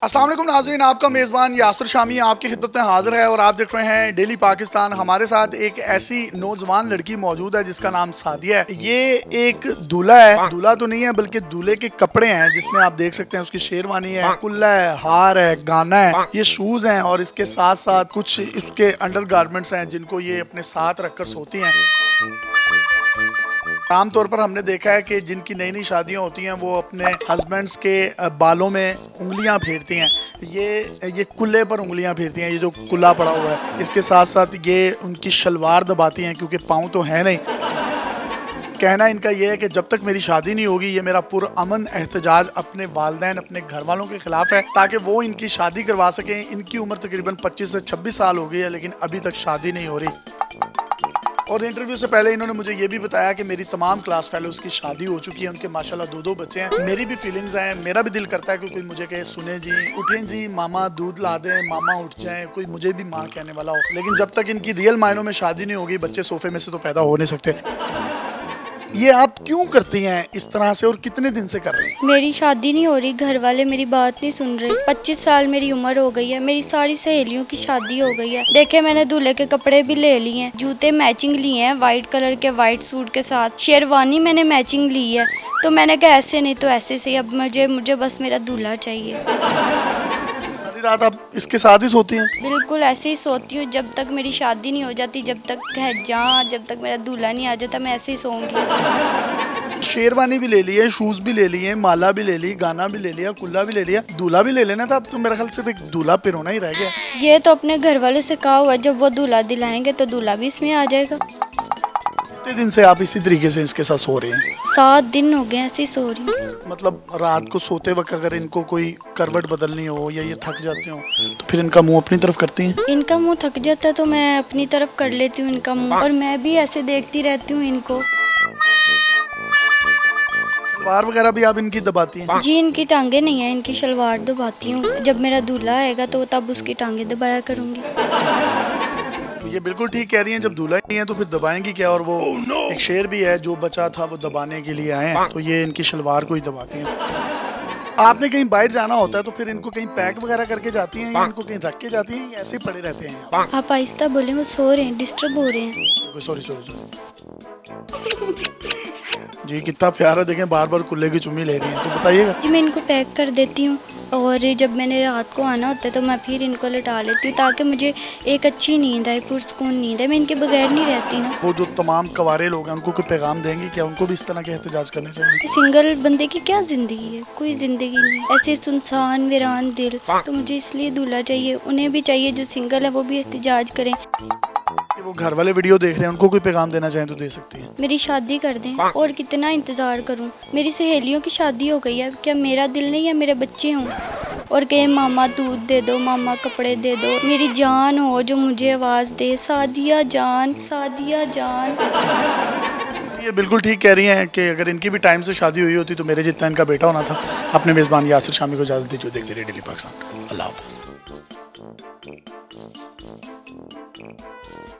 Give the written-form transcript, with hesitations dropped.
अस्सलाम वालेकुम नाज़रीन, आपका मेज़बान यासिर शामी आपकी खिदमत में हाजिर है और आप देख रहे हैं डेली पाकिस्तान। हमारे साथ एक ऐसी नौजवान लड़की मौजूद है जिसका नाम सादिया है। ये एक दूल्हा है, दूल्हा तो नहीं है बल्कि दूल्हे के कपड़े हैं, जिसमें आप देख सकते हैं उसकी शेरवानी है, कुल्ला है, हार है, गाना है, ये शूज हैं और इसके साथ साथ कुछ इसके अंडर गारमेंट्स हैं जिनको ये अपने साथ रखकर सोती हैं। आमतौर पर हमने देखा है कि जिनकी नई नई शादियां होती हैं वो अपने हस्बैंड्स के बालों में उंगलियां फेरती हैं। ये कुल्ले पर उंगलियां फेरती हैं, ये जो कुल्ला पड़ा हुआ है। इसके साथ साथ ये उनकी शलवार दबाती हैं क्योंकि पाँव तो है नहीं। कहना इनका ये है कि जब तक मेरी शादी नहीं होगी ये मेरा पुरअमन एहतजाज अपने वालिदैन अपने घर वालों के खिलाफ है, ताकि वो इनकी शादी करवा सकें। इनकी उम्र तकरीबन 25 से 26 साल हो गई है लेकिन अभी तक शादी नहीं हो रही। और इंटरव्यू से पहले इन्होंने मुझे ये भी बताया कि मेरी तमाम क्लास फेलोज की शादी हो चुकी है, उनके माशाल्लाह दो बच्चे हैं। मेरी भी फीलिंग्स हैं, मेरा भी दिल करता है कि कोई मुझे कहे सुने जी, उठें जी मामा दूध ला दें, मामा उठ जाएं, कोई मुझे भी माँ कहने वाला हो। लेकिन जब तक इनकी रियल मायनों में शादी नहीं होगी बच्चे सोफे में से तो पैदा हो नहीं सकते। ये आप क्यों करती हैं इस तरह से और कितने दिन से कर रही हैं? मेरी शादी नहीं हो रही, घर वाले मेरी बात नहीं सुन रहे। 25 साल मेरी उम्र हो गई है, मेरी सारी सहेलियों की शादी हो गई है। देखे मैंने दूल्हे के कपड़े भी ले लिए हैं, जूते मैचिंग लिए हैं वाइट कलर के वाइट सूट के साथ, शेरवानी मैंने मैचिंग ली है। तो मैंने कहा ऐसे नहीं तो ऐसे से, अब मुझे बस मेरा दूल्हा चाहिए। सारी रात आप इसके साथ ही सोती हैं? बिल्कुल ऐसे ही सोती हूँ, जब तक मेरी शादी नहीं हो जाती, जब तक मेरा दूल्हा नहीं आ जाता, मैं ऐसे ही सोऊंगी। शेरवानी भी ले ली है, शूज भी ले लिए, माला भी ले ली, गाना भी ले लिया, कुल्ला भी ले लिया, दूल्हा भी ले लेना था। अब तो मेरा ख्याल सिर्फ एक दूल्हा पिरोना ही रह गया। ये तो अपने घर वालों से कहा हुआ, जब वो दूल्हा दिलाएंगे तो दूल्हा भी इसमें आ जाएगा। कितने दिन से आप इसी तरीके से इसके साथ सो रहे हैं? 7 दिन हो गए ऐसे ही सो रही हूँ। मतलब रात को सोते वक्त अगर इनको कोई करवट बदलनी हो या ये थक जाते हो तो फिर इनका मुंह अपनी तरफ करती हैं? इनका मुंह थक जाता है तो मैं अपनी तरफ कर लेती हूँ इनका मुंह, और मैं भी ऐसे देखती रहती हूँ इनको। सलवार वगैरह भी आप इनकी दबाती हैं? जी, इनकी टांगे नहीं है, इनकी शलवार दबाती हूँ। जब मेरा दूल्हा आएगा तो तब उसकी टांगे दबाया करूँगी। ये बिल्कुल ठीक कह रही हैं, जब दूल्हा ही नहीं है तो फिर दबाएंगी क्या। और वो एक शेर भी है, जो बचा था वो दबाने के लिए आए हैं, तो ये इनकी शलवार को ही दबाती हैं। आपने कहीं बाहर जाना होता है तो फिर इनको कहीं पैक वगैरह करके जाती हैं या इनको कहीं रख के जाती हैं या ऐसे ही पड़े रहते हैं? आप आहिस्ता बोले, वो सो रहे हैं, डिस्टर्ब हो रहे हैं। सॉरी जी, कितना प्यारा, देखें बार बार कुल्ले की चुम्मी ले रही हैं। तो बताइएगा जी, मैं इनको पैक कर देती हूँ और जब मैंने रात को आना होता है तो मैं फिर इनको लिटा लेती हूँ, ताकि मुझे एक अच्छी नींद आए, पुरसकून नींद है। मैं इनके बगैर नहीं रहती ना। वो जो तमाम कवारे लोग हैं उनको कोई पैगाम देंगे क्या? उनको भी इस तरह के एहतजाज करने चाहिए? सिंगल बंदे की क्या जिंदगी है, कोई जिंदगी नहीं, ऐसे सुनसान वीरान दिल। तो मुझे इसलिए दूल्हा चाहिए, उन्हें भी चाहिए जो सिंगल है वो भी एहतजाज करें। वो घर वाले वीडियो देख रहे हैं, उनको कोई पैगाम देना चाहें तो दे सकती हैं। मेरी शादी कर दें, और कितना इंतजार करूं। मेरी सहेलियों की शादी हो गई है, क्या मेरा दिल नहीं है मेरे बच्चे हों? और कहे मामा दूध दे दो, मामा कपड़े दे दो, मेरी जान हो जो मुझे आवाज़ दे, सादिया जान, सादिया जान। ये बिल्कुल ठीक कह रही हैं कि अगर इनकी भी टाइम से शादी हुई होती तो मेरे जितना इनका बेटा होना था। अपने मेज़बान यासिर शामी को इजाज़त दीजिए। देखते रहिए डेली पाकिस्तान। अल्लाह हाफ़िज़।